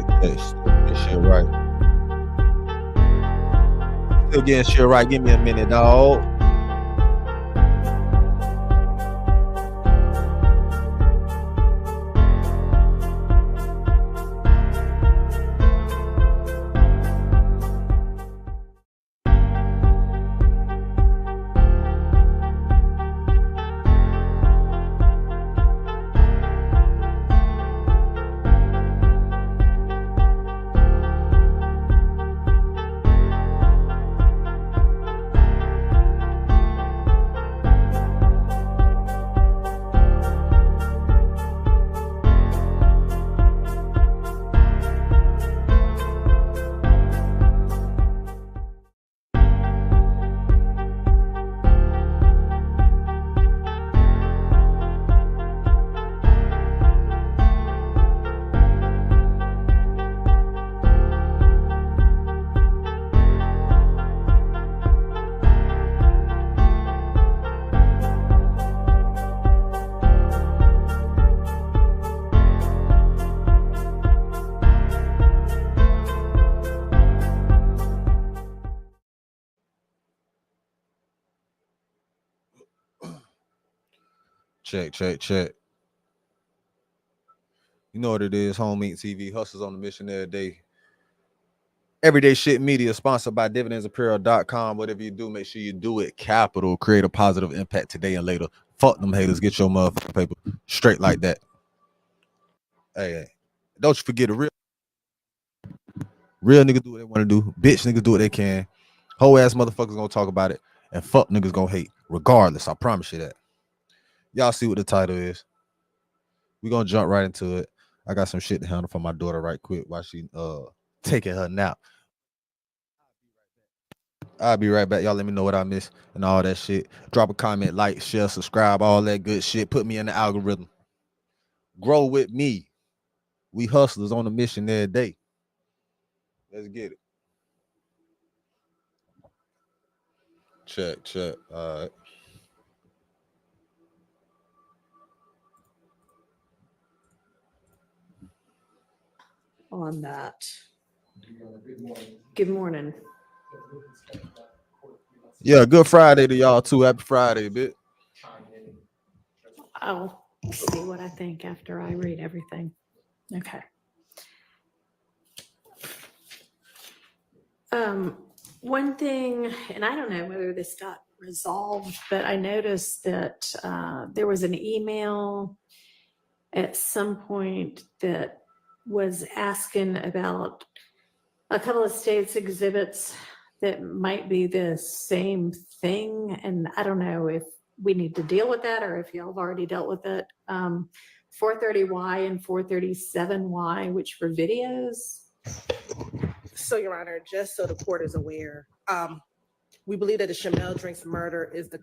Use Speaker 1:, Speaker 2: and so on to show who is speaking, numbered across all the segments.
Speaker 1: Get shit right. Still getting shit right. Give me a minute, dog. Check. You know what it is, Home Meat TV, hustles on the mission every day. Everyday Shit Media, sponsored by dividendsapparel.com. Whatever you do, make sure you do it capital. Create a positive impact today and later. Fuck them haters. Get your motherfucking paper straight like that. Hey, don't you forget a real niggas do what they want to do. Bitch niggas do what they can. Whole ass motherfuckers gonna talk about it. And fuck niggas gonna hate. Regardless, I promise you that. Y'all see what the title is. We gonna jump right into it. I got some shit to handle for my daughter right quick while she taking her nap. I'll be right back. Y'all let me know what I missed and all that shit. Drop a comment, like, share, subscribe, all that good shit. Put me in the algorithm. Grow with me. We hustlers on a mission every day. Let's get it. Check. All right.
Speaker 2: On that. Good morning.
Speaker 1: Yeah, good Friday to y'all too. Happy Friday, bitch.
Speaker 2: I'll see what I think after I read everything. Okay. One thing, and I don't know whether this got resolved, but I noticed that there was an email at some point that was asking about a couple of states' exhibits that might be the same thing. And I don't know if we need to deal with that or if y'all have already dealt with it. 430Y and 437Y, which were videos.
Speaker 3: So, Your Honor, just so the court is aware, we believe that the Shamel Drinks murder is the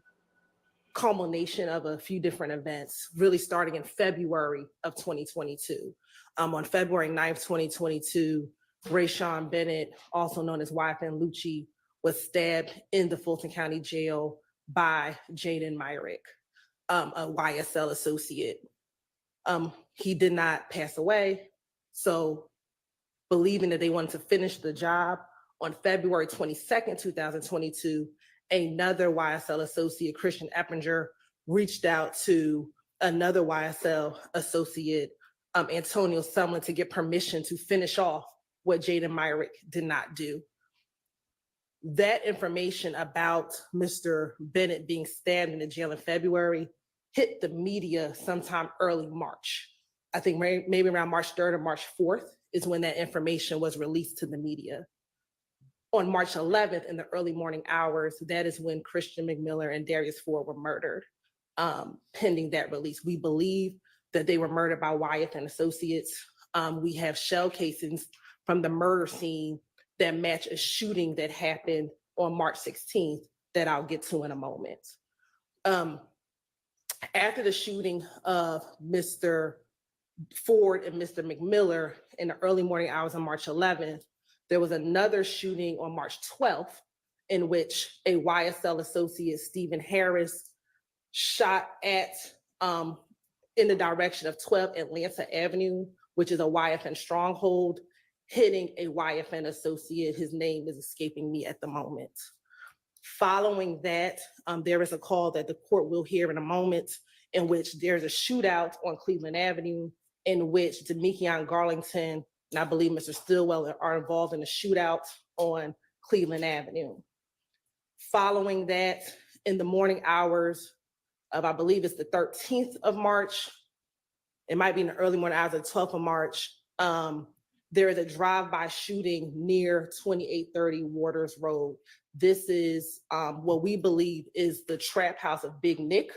Speaker 3: culmination of a few different events, really starting in February of 2022. On February 9th, 2022, Rayshawn Bennett, also known as YFN Lucci, was stabbed in the Fulton County Jail by Jaden Myrick, a YSL associate. He did not pass away, so believing that they wanted to finish the job, on February 22nd, 2022, another YSL associate, Christian Eppinger, reached out to another YSL associate, Antonio Sumlin, to get permission to finish off what Jaden Myrick did not do. That information about Mr. Bennett being stabbed in the jail in February hit the media sometime early March. I think maybe around March 3rd or March 4th is when that information was released to the media. On March 11th, in the early morning hours, that is when Christian McMiller and Darius Ford were murdered, pending that release. We believe that they were murdered by Wyeth and Associates. We have shell casings from the murder scene that match a shooting that happened on March 16th that I'll get to in a moment. After the shooting of Mr. Ford and Mr. McMiller in the early morning hours on March 11th, there was another shooting on March 12th in which a YSL associate, Stephen Harris, shot at in the direction of 12 Atlanta Avenue, which is a YFN stronghold. hitting a YFN associate. His name is escaping me at the moment. Following that, there is a call that the court will hear in a moment in which there's a shootout on Cleveland Avenue in which Demekion Garlington and I believe Mr. Stillwell are involved in a shootout on Cleveland Avenue. Following that, in the morning hours of, I believe it's the 13th of March, it might be in the early morning hours of the 12th of March, there is a drive-by shooting near 2830 Waters Road. This is what we believe is the trap house of Big Nick,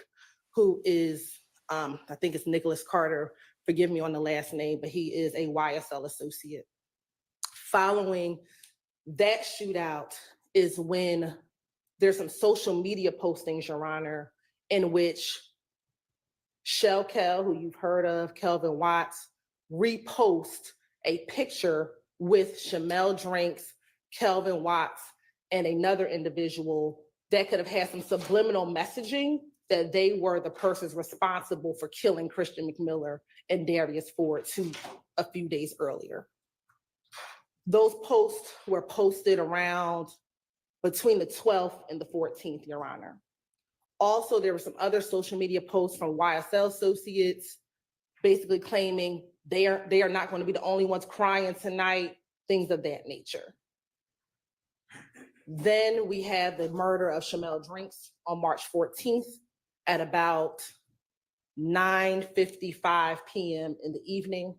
Speaker 3: who is, I think it's Nicholas Carter, forgive me on the last name, but he is a YSL associate. Following that shootout is when there's some social media postings, Your Honor, in which Shell Kel, who you've heard of, Kelvin Watts, repost a picture with Shamel Drinks, Kelvin Watts, and another individual that could have had some subliminal messaging that they were the persons responsible for killing Christian McMiller and Darius Ford a few days earlier. Those posts were posted around between the 12th and the 14th, Your Honor. Also, there were some other social media posts from YSL associates basically claiming they are not going to be the only ones crying tonight, things of that nature. Then we have the murder of Shamel Drinks on March 14th at about 9:55 p.m. in the evening.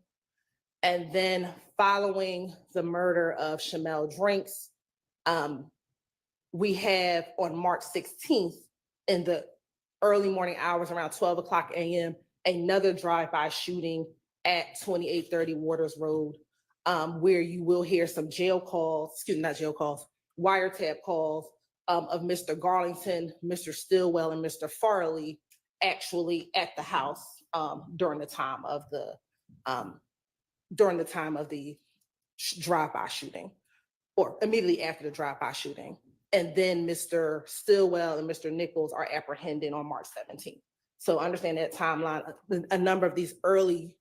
Speaker 3: And then following the murder of Shamel Drinks, we have on March 16th in the early morning hours around 12 o'clock a.m., another drive-by shooting at 2830 Waters Road, where you will hear some wiretap calls of Mr. Garlington, Mr. Stillwell, and Mr. Farley actually at the house during the time of the drive-by shooting, or immediately after the drive-by shooting. And then Mr. Stillwell and Mr. Nichols are apprehended on March 17th. So understand that timeline. A number of these early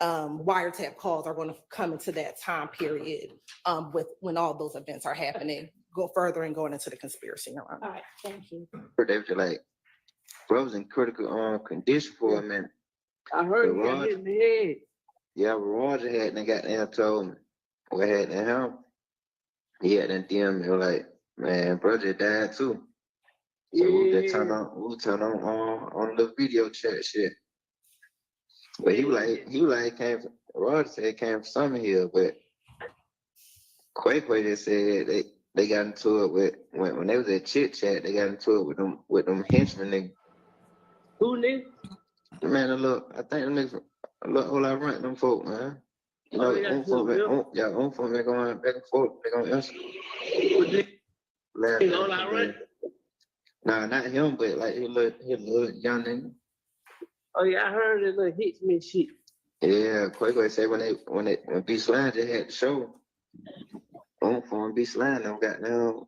Speaker 3: wiretap calls are going to come into that time period with when all those events are happening. Go further and going into the conspiracy. Your Honor.
Speaker 2: All right, thank you.
Speaker 4: They were like, bro was in critical condition for a minute.
Speaker 5: I heard you got hit in the head.
Speaker 4: Yeah, Roger had and got there told me what happened to him. He had that DM me like, man, brother died too. So we turn on the video chat shit. But he was like Roger said it came from Summer Hill, but Quay just said they got into it with when they was at Chit Chat, they got into it with them henchmen niggas.
Speaker 5: Who nigga?
Speaker 4: Man, look, I think them niggas look whole lot rent them folk, man. You know, on folk man going back and forth, they gonna answer.
Speaker 5: All I rent?
Speaker 4: Nah, not him, but like he look young nigga.
Speaker 5: Oh yeah, I heard it little hits me shit.
Speaker 4: Yeah, Quay said when B Slime just had the show, on for B Slime them got down,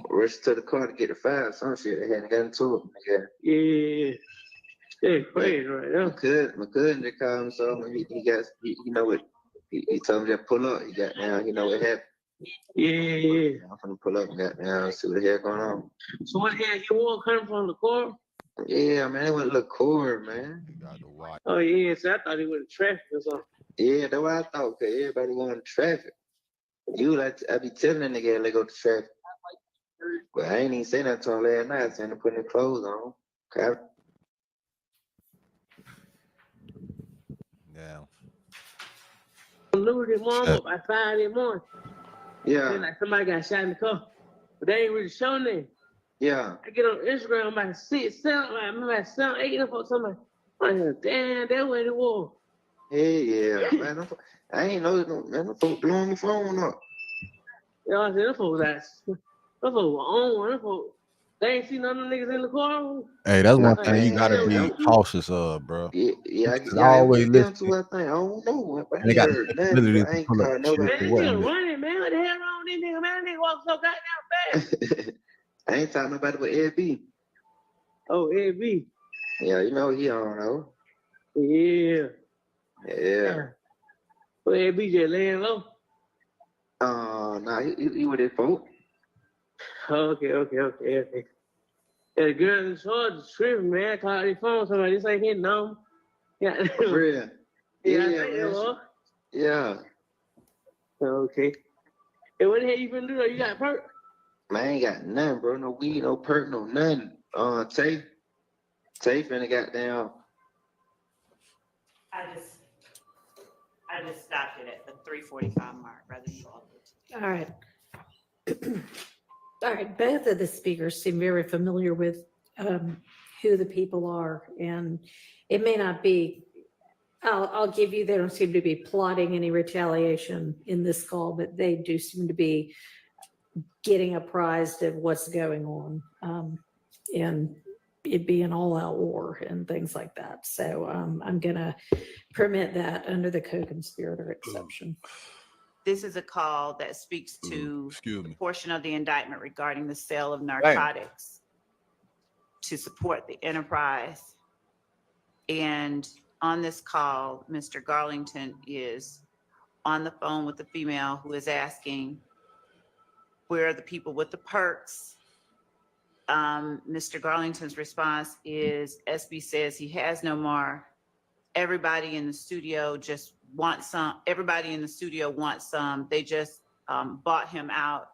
Speaker 4: rushed to the car to get the file, some shit. They hadn't got into it.
Speaker 5: Yeah. Yeah, crazy right now.
Speaker 4: My cousin just called him, so he know what he told me to pull up. He got down, you know what happened.
Speaker 5: Yeah.
Speaker 4: I'm gonna pull up and got down, see what the hell going on.
Speaker 5: So what the hell you all coming from the car?
Speaker 4: Yeah, man, it went look cool, man.
Speaker 5: Oh yeah, so I thought he was in traffic or something.
Speaker 4: Yeah, that's what I thought, cause everybody going to traffic. I be telling that nigga they go to traffic. But I ain't even say that to him last night. I said to put his clothes on. Okay.
Speaker 1: Yeah.
Speaker 5: I knew this morning up by 5 in the morning.
Speaker 4: Yeah.
Speaker 5: Then like somebody got shot in the car. But they ain't really showing that.
Speaker 4: Yeah.
Speaker 5: I get on Instagram by 6, 7, I remember at 7, 8 of folks somebody. I'm like, damn, that way it was.
Speaker 4: Hey, yeah, man. I ain't know man. Them folks blowing my phone up.
Speaker 5: Yeah, I said, them folks were on. Them folks, they ain't seen none of them niggas in the car.
Speaker 1: Hey, that's one thing you
Speaker 4: Man,
Speaker 1: gotta
Speaker 4: yeah,
Speaker 1: be cautious of, bro.
Speaker 4: Yeah,
Speaker 1: I always
Speaker 4: them
Speaker 1: listen.
Speaker 4: too, I think. I don't know. I
Speaker 1: They got
Speaker 4: heard nothing,
Speaker 1: ability
Speaker 4: but I
Speaker 1: to
Speaker 4: ain't
Speaker 1: pull up
Speaker 4: called
Speaker 1: shit
Speaker 4: nobody.
Speaker 1: for
Speaker 5: Man,
Speaker 1: what
Speaker 5: nigga
Speaker 1: you
Speaker 5: running, man. What the hell wrong with this nigga, man? Nigga walk so goddamn fast.
Speaker 4: I ain't talking nobody but Ed B.
Speaker 5: Oh, Ed B.
Speaker 4: Yeah, you know he don't know.
Speaker 5: Yeah.
Speaker 4: Yeah.
Speaker 5: Well, Ed B just laying low.
Speaker 4: Nah, he with his folk.
Speaker 5: Okay. Yeah, the girl in charge is tripping, man. Call their phone, somebody. This ain't his number. Yeah.
Speaker 4: For real.
Speaker 5: Yeah,
Speaker 4: Yeah, man. Yeah.
Speaker 5: Okay. And what the hell you been doing? You got perk?
Speaker 4: Man, I ain't got nothing, bro. No weed, no perk, no nothing. Tay finna goddamn.
Speaker 6: I just stopped it at the 3:45 mark rather than go all the way to.
Speaker 2: All right. All right, both of the speakers seem very familiar with who the people are, and it may not be, I'll give you, they don't seem to be plotting any retaliation in this call, but they do seem to be getting apprised of what's going on, and it being all-out war and things like that. So I'm gonna permit that under the co-conspirator exception.
Speaker 6: This is a call that speaks to
Speaker 1: Excuse
Speaker 6: the
Speaker 1: me.
Speaker 6: portion of the indictment regarding the sale of narcotics to support the enterprise. And on this call, Mr. Garlington is on the phone with the female who is asking, where are the people with the perks? Mr. Garlington's response is, SB says he has no more. Everybody in the studio just wants some. Everybody in the studio wants some. They just bought him out.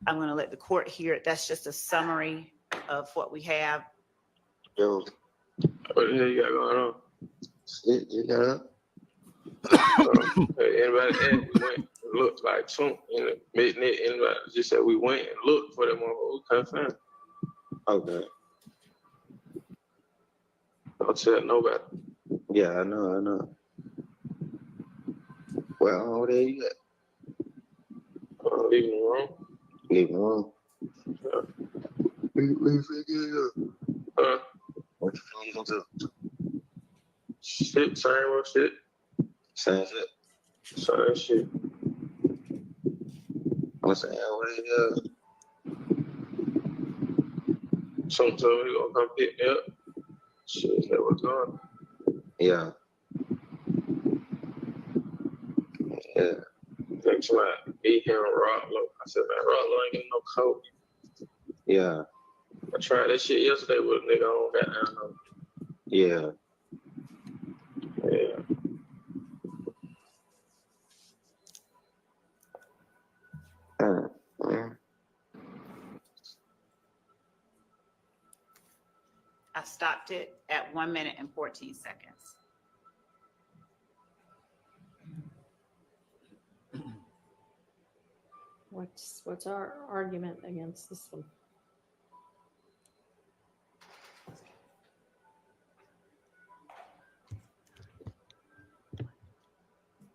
Speaker 6: I'm going to let the court hear it. That's just a summary of what we have.
Speaker 4: Yo,
Speaker 5: What the hell you got going on?
Speaker 4: shit, you got up?
Speaker 5: Anybody asked, we went and looked like Trump in the midnight. Anybody just said we went and looked for them motherfuckers. We couldn't find them.
Speaker 4: Okay.
Speaker 5: Don't tell nobody.
Speaker 4: Yeah, I know. Well, over there you at?
Speaker 5: Leave me alone.
Speaker 4: Leave me alone. Leave what the fuck you gonna do?
Speaker 5: Shit, same old shit.
Speaker 4: Same shit.
Speaker 5: Same shit.
Speaker 4: What's that? What is it?
Speaker 5: Some told me he gonna come pick me up. Shit, that was on.
Speaker 4: Yeah. Yeah.
Speaker 5: Think somebody beat him and Rob Lowe. I said, man, Rob Lowe ain't getting no coat.
Speaker 4: Yeah.
Speaker 5: I tried that shit yesterday with a nigga on goddamn.
Speaker 4: Yeah.
Speaker 5: Yeah.
Speaker 6: I stopped it at 1 minute and 14 seconds.
Speaker 2: What's our argument against this one?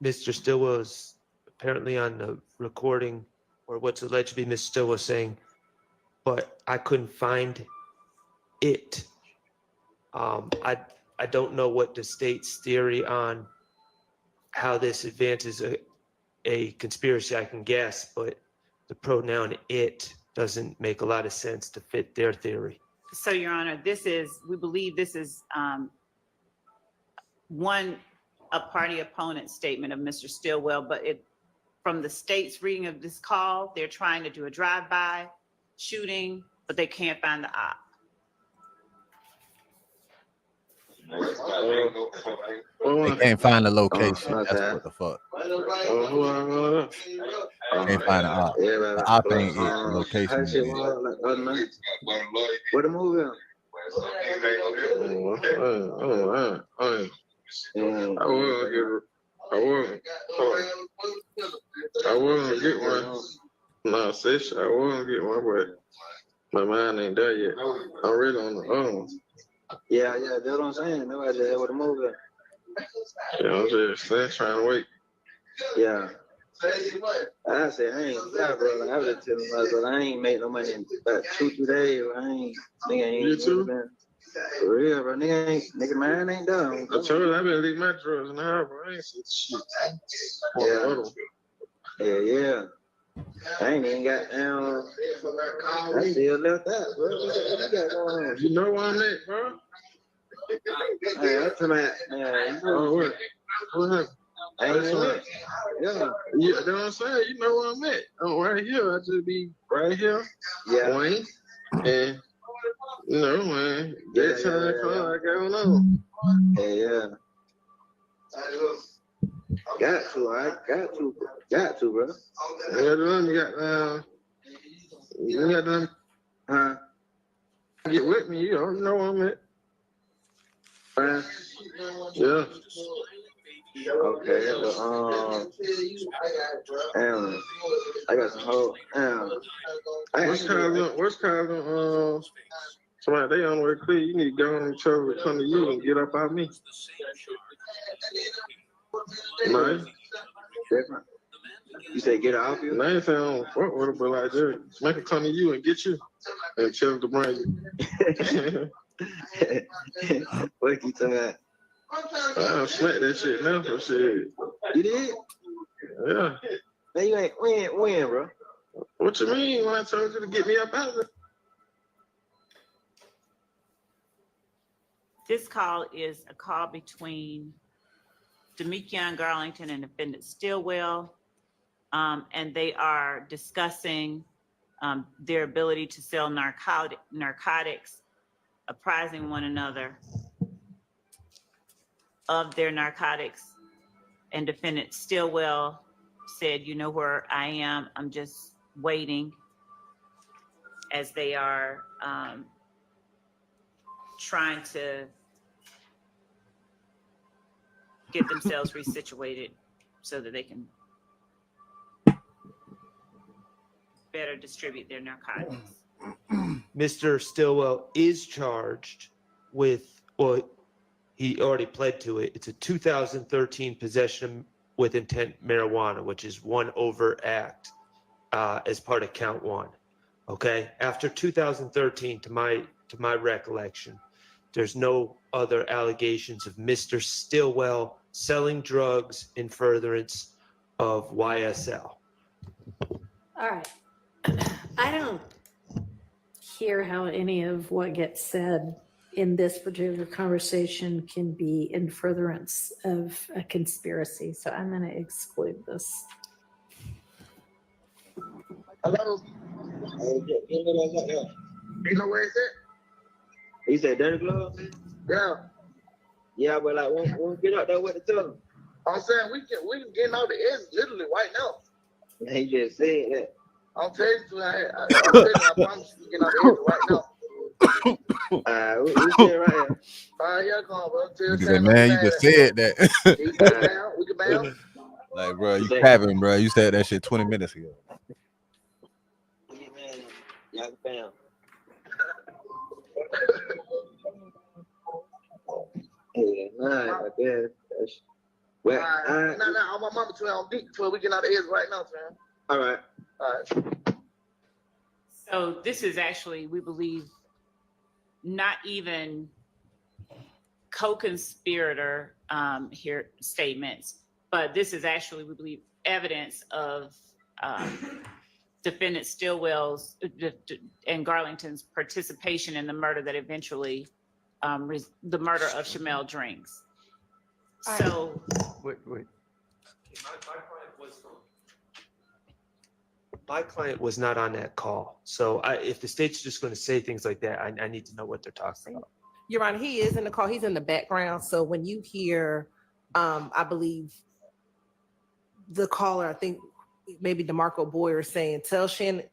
Speaker 7: Mr. Stillwell is apparently on the recording, or what's alleged to be Mr. Stillwell saying, but I couldn't find it. I don't know what the state's theory on how this advances a conspiracy. I can guess, but the pronoun it doesn't make a lot of sense to fit their theory.
Speaker 6: So, Your Honor, we believe this is a party opponent statement of Mr. Stillwell, but from the state's reading of this call, they're trying to do a drive-by shooting, but they can't find the op.
Speaker 1: They can't find the location. That's what the fuck. Can't find the op. The op ain't it. The location is it.
Speaker 4: Where the movie at?
Speaker 5: I wasn't get one. No, sis, I wasn't get one, but my mind ain't there yet. I'm really on the phone.
Speaker 4: Yeah, that's what I'm saying. Nobody just where the movie at.
Speaker 5: Yeah, I'm just trying to wait.
Speaker 4: Yeah. I said, I ain't, bro. I was just telling myself, I ain't made no money in about 2-3 days. Nigga ain't.
Speaker 5: You too?
Speaker 4: For real, bro. Nigga, mine ain't done.
Speaker 5: I told you I've been leaving my drugs in the house, bro. I ain't seen shit.
Speaker 4: Yeah. I ain't even got down. I still left that, bro. What you got going on?
Speaker 5: You know where I'm at, bro?
Speaker 4: Hey, that's my,
Speaker 5: What happened?
Speaker 4: I ain't went. Yeah,
Speaker 8: Yeah, that's what I'm saying. You know where I'm at. I'm right here. I just be right here.
Speaker 4: Yeah.
Speaker 8: Wayne. And, you know, man, that time come, I got on.
Speaker 4: Yeah. Got to, bro.
Speaker 8: You got them.
Speaker 4: Huh?
Speaker 8: Get with me. You don't know where I'm at. Yeah.
Speaker 4: Okay. Damn. I got some hope. Damn.
Speaker 8: What's causing somebody they on the way clear? You need to go on and tell them to come to you and get up out me. Nice.
Speaker 4: Different. You say get off you?
Speaker 8: I ain't saying I don't fuck with it, but like that, make it come to you and get you and tell them to bring you.
Speaker 4: What you talking about?
Speaker 8: I'll smack that shit now for shit.
Speaker 4: You did?
Speaker 8: Yeah.
Speaker 4: Man, you ain't win, bro.
Speaker 8: What you mean when I told you to get me up out of it?
Speaker 6: This call is a call between Demekion Garlington and defendant Stillwell, and they are discussing their ability to sell narcotics, apprising one another of their narcotics. And defendant Stillwell said, you know where I am, I'm just waiting, as they are trying to get themselves resituated so that they can better distribute their narcotics.
Speaker 7: Mr. Stillwell is charged with, well, he already pled to it. It's a 2013 possession with intent marijuana, which is one overt act as part of count one. Okay. After 2013, to my recollection, there's no other allegations of Mr. Stillwell selling drugs in furtherance of YSL.
Speaker 2: All right. I don't hear how any of what gets said in this particular conversation can be in furtherance of a conspiracy. So I'm going to exclude this.
Speaker 8: Hello? You know where it's at?
Speaker 4: He said dirty glove?
Speaker 8: Yeah.
Speaker 4: Yeah, but like won't get out there with the tell.
Speaker 8: I'm saying we can get out the edge literally right now.
Speaker 4: He just said that.
Speaker 8: I'm telling you, I promise you, we get out the edge right now.
Speaker 4: We still right here.
Speaker 8: Yeah, come on, bro.
Speaker 1: Look at that, man, you just said that.
Speaker 8: We can bounce.
Speaker 1: Like, bro, you capping, bro. You said that shit 20 minutes ago.
Speaker 4: Yeah, bam. Yeah, nah, that's well,
Speaker 8: nah, on my mama 12 deep 12. We get out the edge right now, fam.
Speaker 4: All right.
Speaker 6: So this is actually, we believe, not even co-conspirator here statements, but this is actually, we believe, evidence of defendant Stillwell's and Garlington's participation in the murder that eventually, the murder of Shamel Drinks. So,
Speaker 7: Wait. My client was not on that call. So if the state's just going to say things like that, I need to know what they're talking about.
Speaker 3: Your Honor, he is in the call. He's in the background. So when you hear, I believe the caller, I think maybe DeMarco Boyer saying, tell Shannon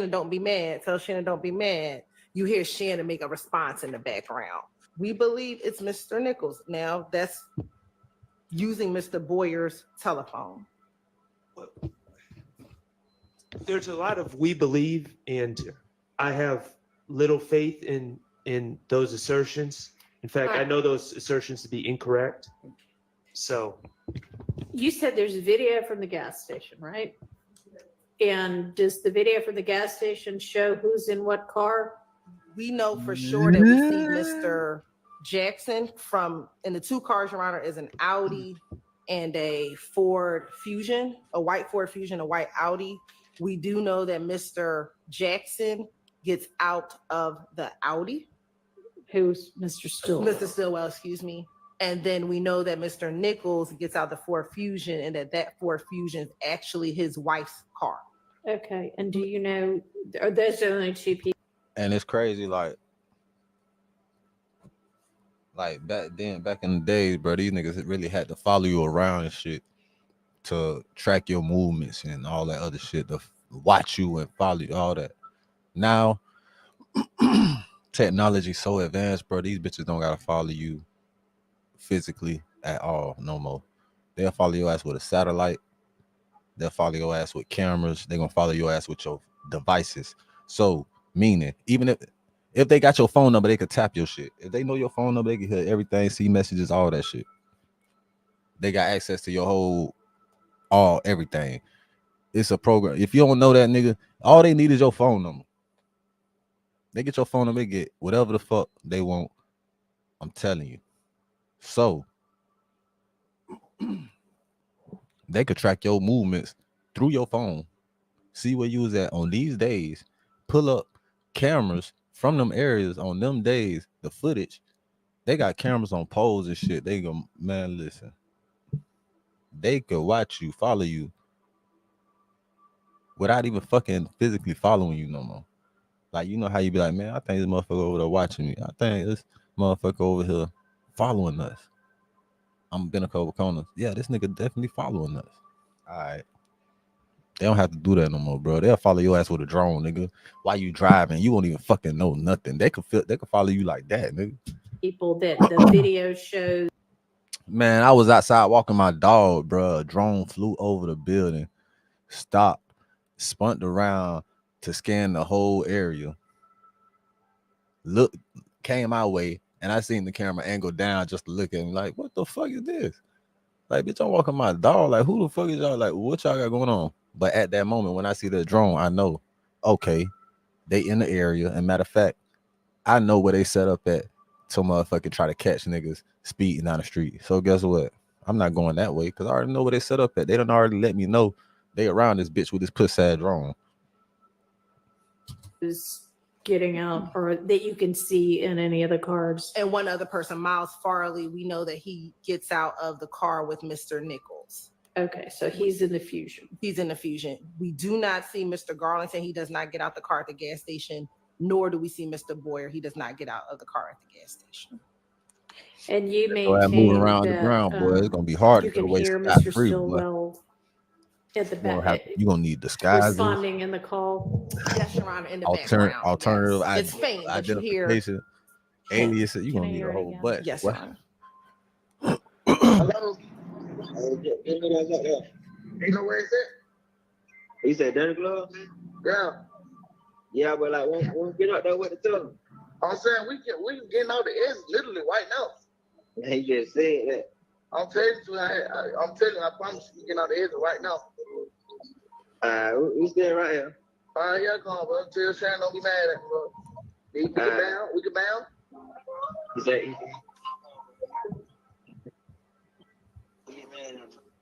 Speaker 3: don't be mad. Tell Shannon don't be mad. You hear Shannon make a response in the background. We believe it's Mr. Nichols. Now that's using Mr. Boyer's telephone.
Speaker 7: There's a lot of we believe, and I have little faith in those assertions. In fact, I know those assertions to be incorrect. So
Speaker 2: You said there's a video from the gas station, right? And does the video from the gas station show who's in what car?
Speaker 3: We know for sure that we see Mr. Jackson in the two cars, Your Honor, is an Audi and a Ford Fusion, a white Ford Fusion, a white Audi. We do know that Mr. Jackson gets out of the Audi.
Speaker 2: Who's Mr. Stillwell?
Speaker 3: Mr. Stillwell, excuse me. And then we know that Mr. Nichols gets out the Ford Fusion and that Ford Fusion is actually his wife's car.
Speaker 2: Okay, and do you know, are those the only two people?
Speaker 1: And it's crazy, like back in the days, bro, these niggas really had to follow you around and shit to track your movements and all that other shit, to watch you and follow you, all that. Now, technology so advanced, bro, these bitches don't gotta follow you physically at all no more. They'll follow your ass with a satellite. They'll follow your ass with cameras. They're gonna follow your ass with your devices. So, meaning, even if they got your phone number, they could tap your shit. If they know your phone number, they can hear everything, see messages, all that shit. They got access to your everything. It's a program. If you don't know that, nigga, all they need is your phone number. They get your phone number, they get whatever the fuck they want. I'm telling you. So they could track your movements through your phone, see where you was at on these days, pull up cameras from them areas on them days, the footage. They got cameras on poles and shit. They go, man, listen. They could watch you, follow you without even fucking physically following you no more. Like, you know how you be like, man, I think this motherfucker over there watching me. I think this motherfucker over here following us. I'm been a couple corners. Yeah, this nigga definitely following us. All right. They don't have to do that no more, bro. They'll follow your ass with a drone, nigga. While you driving, you won't even fucking know nothing. They could follow you like that, nigga.
Speaker 2: People that the video shows.
Speaker 1: Man, I was outside walking my dog, bro. A drone flew over the building, stopped, spun around to scan the whole area. Look, came my way, and I seen the camera angle down just to look at me like, what the fuck is this? Like, bitch, I'm walking my dog. Like, who the fuck is y'all? Like, what y'all got going on? But at that moment, when I see the drone, I know, okay, they in the area. And matter of fact, I know where they set up at to motherfucking try to catch niggas speeding down the street. So guess what? I'm not going that way because I already know where they set up at. They done already let me know they around this bitch with this pussy drone.
Speaker 2: Is getting out, or that you can see in any of the cards.
Speaker 3: And one other person, Miles Farley, we know that he gets out of the car with Mr. Nichols.
Speaker 2: Okay, so he's in the Fusion.
Speaker 3: He's in the Fusion. We do not see Mr. Garlington. He does not get out the car at the gas station, nor do we see Mr. Boyer. He does not get out of the car at the gas station.
Speaker 2: And you
Speaker 1: So
Speaker 2: maintain
Speaker 1: moving around
Speaker 2: that,
Speaker 1: the ground, boy, it's gonna be hard
Speaker 2: you
Speaker 1: to get
Speaker 2: can
Speaker 1: away
Speaker 2: hear
Speaker 1: scot
Speaker 2: Mr.
Speaker 1: free, boy.
Speaker 2: Stillwell at the back.
Speaker 1: You gonna need disguises,
Speaker 2: responding in the call.
Speaker 3: Yes, Your Honor, in the background.
Speaker 1: alternative
Speaker 3: Yes. It's faint, but you hear.
Speaker 1: identification, alias. You gonna need a whole bunch.
Speaker 3: Yes, Your Honor.
Speaker 4: Hello? You know where it's at? He said Danny Glove? Yeah. Yeah, but like, won't get out there with the tell him. I'm saying we can get out the edge literally right now. He just said that. I'm telling you, I promise you, we get out the edge right now. We stay right here. All right, yeah, come on, bro. Tell Sharon don't be mad at me, bro. We can bound. He said,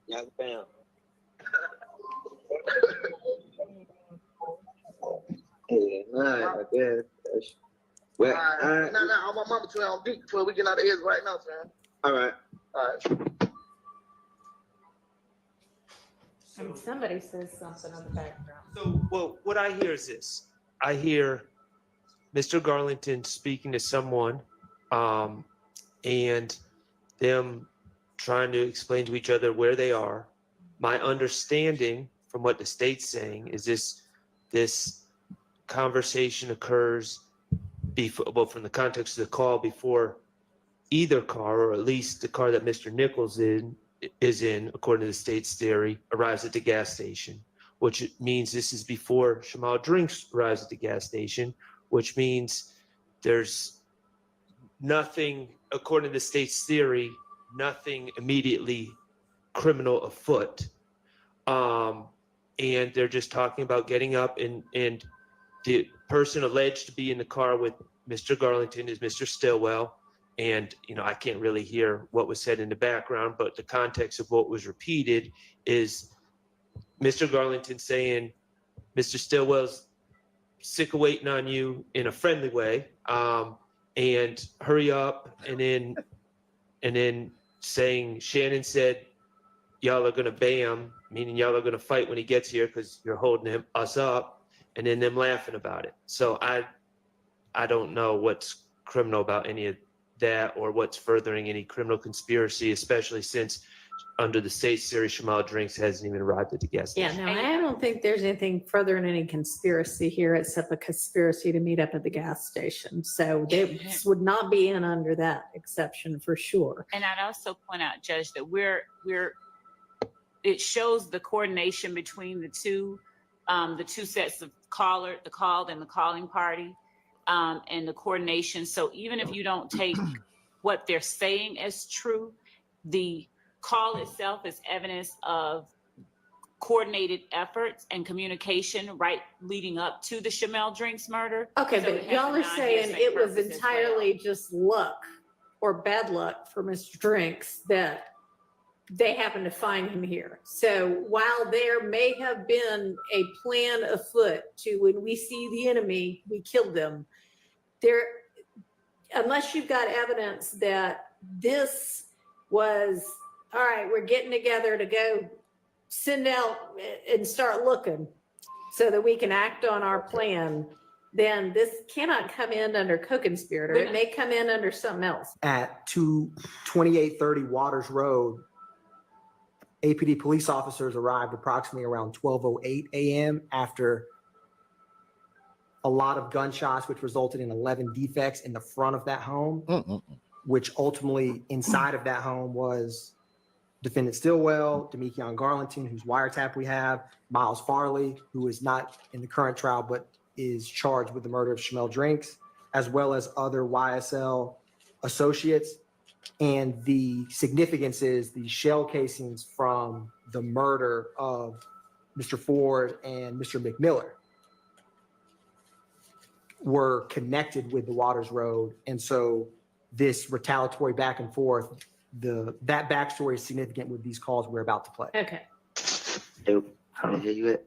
Speaker 4: y'all can bound. I guess. Well, all right. No, on my mama 12 on deep 12. We get out the edge right now, man. All right.
Speaker 2: And somebody says something on the background.
Speaker 7: So, well, what I hear is this. I hear Mr. Garlington speaking to someone, and them trying to explain to each other where they are. My understanding from what the state's saying is this conversation occurs before, well, from the context of the call, before either car, or at least the car that Mr. Nichols is in, according to the state's theory, arrives at the gas station, which means this is before Shamal Drinks arrives at the gas station, which means there's nothing, according to the state's theory, nothing immediately criminal afoot. And they're just talking about getting up, and the person alleged to be in the car with Mr. Garlington is Mr. Stillwell. And, I can't really hear what was said in the background, but the context of what was repeated is Mr. Garlington saying, Mr. Stillwell's sick of waiting on you in a friendly way, and hurry up. And then and then saying Shannon said y'all are gonna bam, meaning y'all are gonna fight when he gets here because you're holding us up, and then them laughing about it. So I don't know what's criminal about any of that or what's furthering any criminal conspiracy, especially since under the state's theory, Shamal Drinks hasn't even arrived at the gas
Speaker 2: Yeah,
Speaker 7: station.
Speaker 2: no, I don't think there's anything further in any conspiracy here except a conspiracy to meet up at the gas station. So this would not be in under that exception for sure.
Speaker 6: And I'd also point out, Judge, that it shows the coordination between the two sets of the called and the calling party, and the coordination. So even if you don't take what they're saying as true, the call itself is evidence of coordinated efforts and communication right leading up to the Shamel Drinks murder.
Speaker 2: Okay,
Speaker 6: So
Speaker 2: but
Speaker 6: it has
Speaker 2: y'all
Speaker 6: a
Speaker 2: are saying
Speaker 6: non-hearsay
Speaker 2: it was
Speaker 6: purpose as
Speaker 2: entirely just luck or bad luck for Mr. Drinks that they happened to find him here. So while there may have been a plan afoot to, when we see the enemy, we kill them, there, unless you've got evidence that this was, all right, we're getting together to go send out and start looking so that we can act on our plan, then this cannot come in under co-conspirator. It may come in under something else.
Speaker 9: At 2830 Waters Road, APD police officers arrived approximately around 12:08 a.m. after a lot of gunshots, which resulted in 11 defects in the front of that home, which ultimately inside of that home was Defendant Stillwell, Demekion Garlington, whose wiretap we have, Miles Farley, who is not in the current trial, but is charged with the murder of Shamel Drinks, as well as other YSL associates. And the significance is the shell casings from the murder of Mr. Ford and Mr. McMiller were connected with the Waters Road. And so this retaliatory back and forth, that backstory is significant with these calls we're about to play.
Speaker 2: Okay.
Speaker 4: Hey, how the hell you at?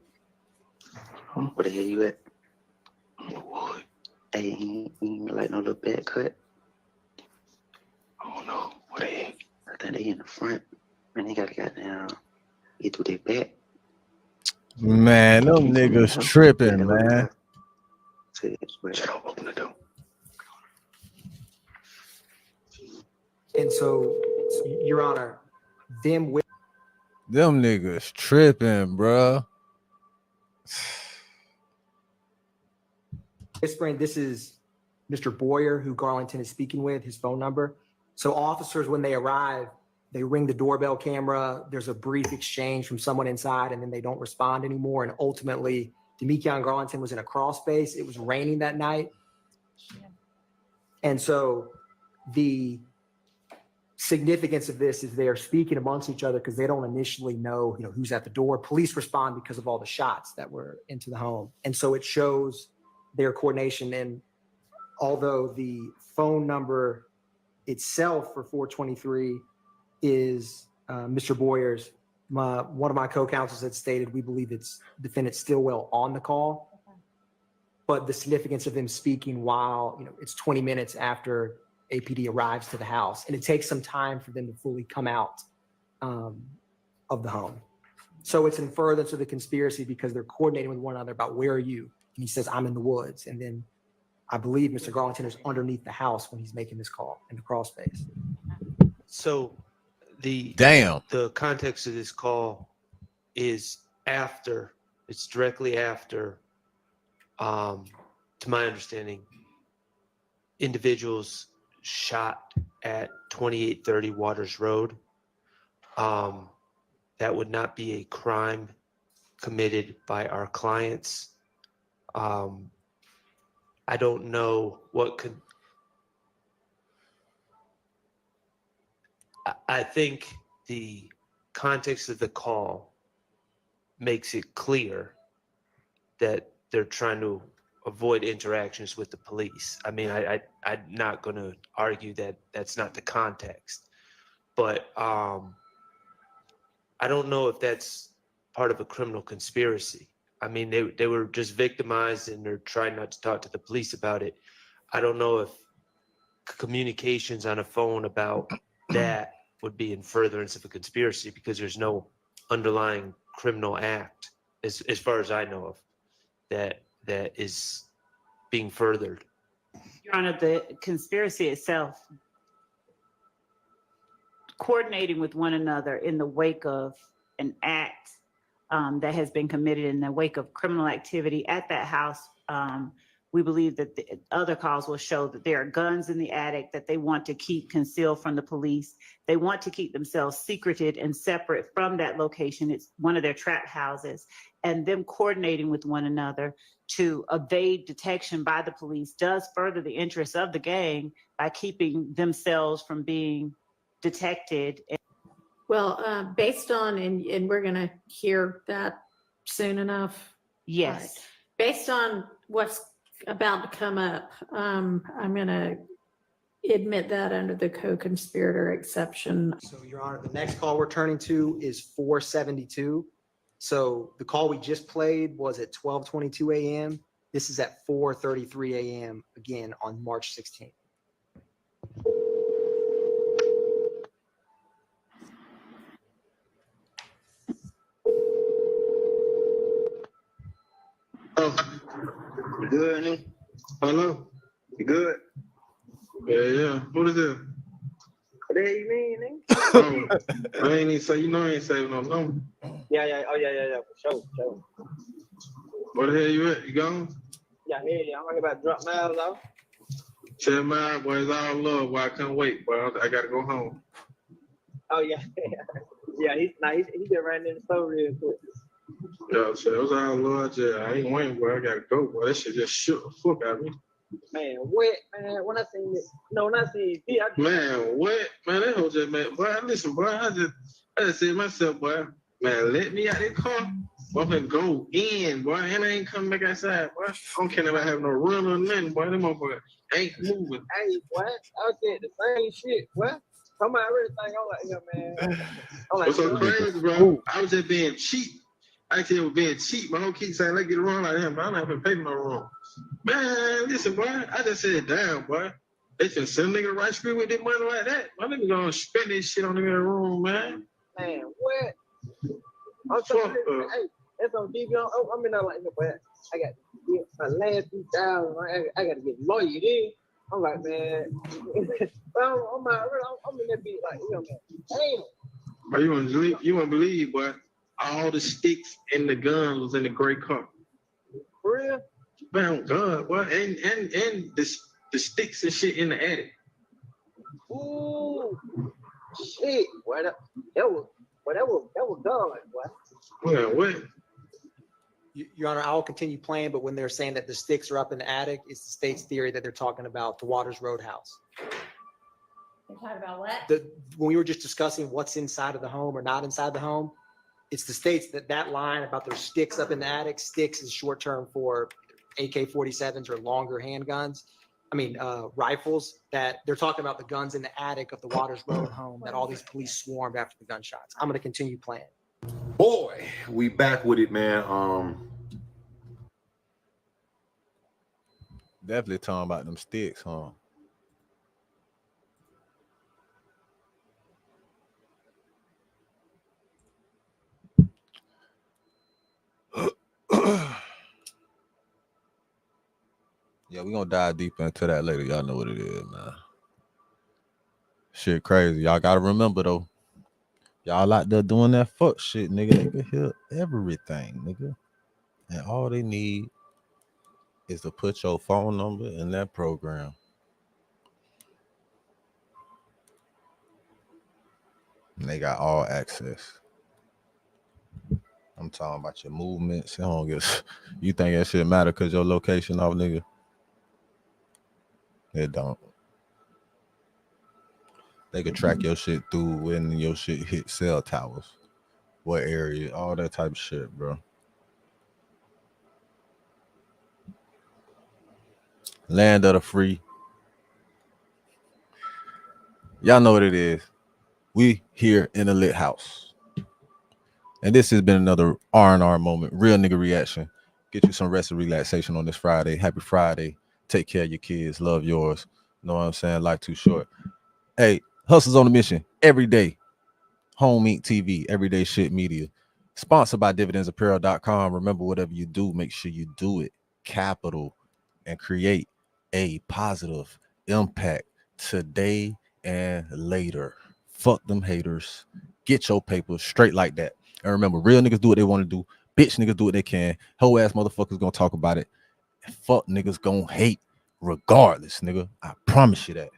Speaker 4: Where the hell you at? Hey, he ain't like no little back cut. I don't know. Where they at? I think they in the front. Man, they gotta goddamn get through their back.
Speaker 1: Man, them niggas tripping, man.
Speaker 4: Shut up, open the door.
Speaker 9: And so, Your Honor, them
Speaker 1: niggas tripping, bruh.
Speaker 9: This is Mr. Boyer, who Garlington is speaking with, his phone number. So officers, when they arrive, they ring the doorbell camera. There's a brief exchange from someone inside, and then they don't respond anymore. And ultimately, Demekion Garlington was in a crawl space. It was raining that night. And so the significance of this is they are speaking amongst each other because they don't initially know, who's at the door. Police respond because of all the shots that were into the home. And so it shows their coordination. And although the phone number itself for 423 is Mr. Boyer's, one of my co-counsels had stated, we believe it's Defendant Stillwell on the call. But the significance of them speaking while, it's 20 minutes after APD arrives to the house, and it takes some time for them to fully come out of the home. So it's in furtherance of the conspiracy because they're coordinating with one another about where are you? And he says, I'm in the woods. And then I believe Mr. Garlington is underneath the house when he's making this call in the crawl space.
Speaker 7: So the context of this call is it's directly after, to my understanding, individuals shot at 2830 Waters Road. That would not be a crime committed by our clients. I don't know what could. I think the context of the call makes it clear that they're trying to avoid interactions with the police. I mean, I'm not going to argue that that's not the context, but I don't know if that's part of a criminal conspiracy. I mean, they were just victimized and they're trying not to talk to the police about it. I don't know if communications on a phone about that would be in furtherance of a conspiracy because there's no underlying criminal act, as far as I know of, that is being furthered.
Speaker 6: Your Honor, the conspiracy itself, coordinating with one another in the wake of an act that has been committed in the wake of criminal activity at that house. We believe that the other calls will show that there are guns in the attic that they want to keep concealed from the police. They want to keep themselves secreted and separate from that location. It's one of their trap houses, and them coordinating with one another to evade detection by the police does further the interests of the gang by keeping themselves from being detected.
Speaker 2: Well, based on, and we're gonna hear that soon enough.
Speaker 6: Yes.
Speaker 2: Based on what's about to come up, I'm gonna admit that under the co-conspirator exception.
Speaker 9: So, Your Honor, the next call we're turning to is 472. So the call we just played was at 12:22 a.m. This is at 4:33 a.m. again on March 16th.
Speaker 8: Oh,
Speaker 4: You good, nigga?
Speaker 8: hello?
Speaker 4: You good?
Speaker 8: Yeah. What is it?
Speaker 5: What the hell you mean, nigga?
Speaker 8: Oh, I ain't even say, I ain't saving no number.
Speaker 5: Yeah. Oh, yeah. For sure.
Speaker 8: Where the hell you at? You gone?
Speaker 5: Yeah, I'm right about to drop miles off.
Speaker 8: Tell my boy, it's all love, boy. I can't wait, boy. I gotta go home.
Speaker 5: Oh, yeah. Yeah, he just ran in the store real quick.
Speaker 8: Yeah, so it was all love. I ain't waiting, boy. I gotta go, boy. That shit just shook the fuck out of me.
Speaker 5: Man, what? Man, when I seen it,
Speaker 8: Man, what? Man, that whole just, man, boy, listen, boy, I just said to myself, boy, man, let me out that car. Boy, I'm gonna go in, boy, and I ain't coming back outside, boy. I don't care if I have no run or nothing, boy. Them motherfuckers ain't moving.
Speaker 5: Hey, what? I said the same shit. What? Somebody really think I'm like, yeah, man. I'm like,
Speaker 8: What's so crazy, bro? I was just being cheap. I actually was being cheap. My whole keep saying, let's get it wrong like him, but I'm not gonna pay for no wrong. Man, listen, boy, I just said, damn, boy. They can send a nigga right screen with their money like that. My nigga gonna spend this shit on the room, man.
Speaker 5: Man, what? I'm sorry, hey, that's on DV. I'm in there like, but I got to get my last 2,000. I got to get lawyered in. I'm like, man, I'm in that beat like, man, damn.
Speaker 8: But you wouldn't believe, boy. All the sticks and the guns was in the gray car.
Speaker 5: For real?
Speaker 8: Man, God, boy, and the sticks and shit in the attic.
Speaker 5: Ooh, shit, boy, that was gone, boy.
Speaker 8: Man, what?
Speaker 9: Your Honor, I'll continue playing, but when they're saying that the sticks are up in the attic, it's the state's theory that they're talking about the Waters Roadhouse.
Speaker 2: You're talking about what?
Speaker 9: When we were just discussing what's inside of the home or not inside the home, it's the states that line about their sticks up in the attic. Sticks is short term for AK-47s or longer handguns. Rifles, that they're talking about the guns in the attic of the Waters Road home that all these police swarmed after the gunshots. I'm going to continue playing.
Speaker 10: Boy, we back with it, man.
Speaker 1: Definitely talking about them sticks, huh? Yeah, we're gonna dive deeper into that later. Y'all know what it is, man. Shit crazy. Y'all gotta remember though. Y'all out there doing that fuck shit, nigga. They can hear everything, nigga. And all they need is to put your phone number in that program. And they got all access. I'm talking about your movements. You think that shit matter because your location off, nigga? It don't. They could track your shit through when your shit hit cell towers, what area, all that type of shit, bro. Land of the free. Y'all know what it is. We here in the lit house. And this has been another R&R moment, real nigga reaction. Get you some rest and relaxation on this Friday. Happy Friday. Take care of your kids. Love yours. Know what I'm saying? Life too short. Hey, Hustles on a mission every day. Home Inc. TV, everyday shit media. Sponsored by dividendsapparel.com. Remember, whatever you do, make sure you do it capital and create a positive impact today and later. Fuck them haters. Get your papers straight like that. And remember, real niggas do what they want to do. Bitch niggas do what they can. Hoe ass motherfuckers gonna talk about it. And fuck niggas gonna hate regardless, nigga. I promise you that.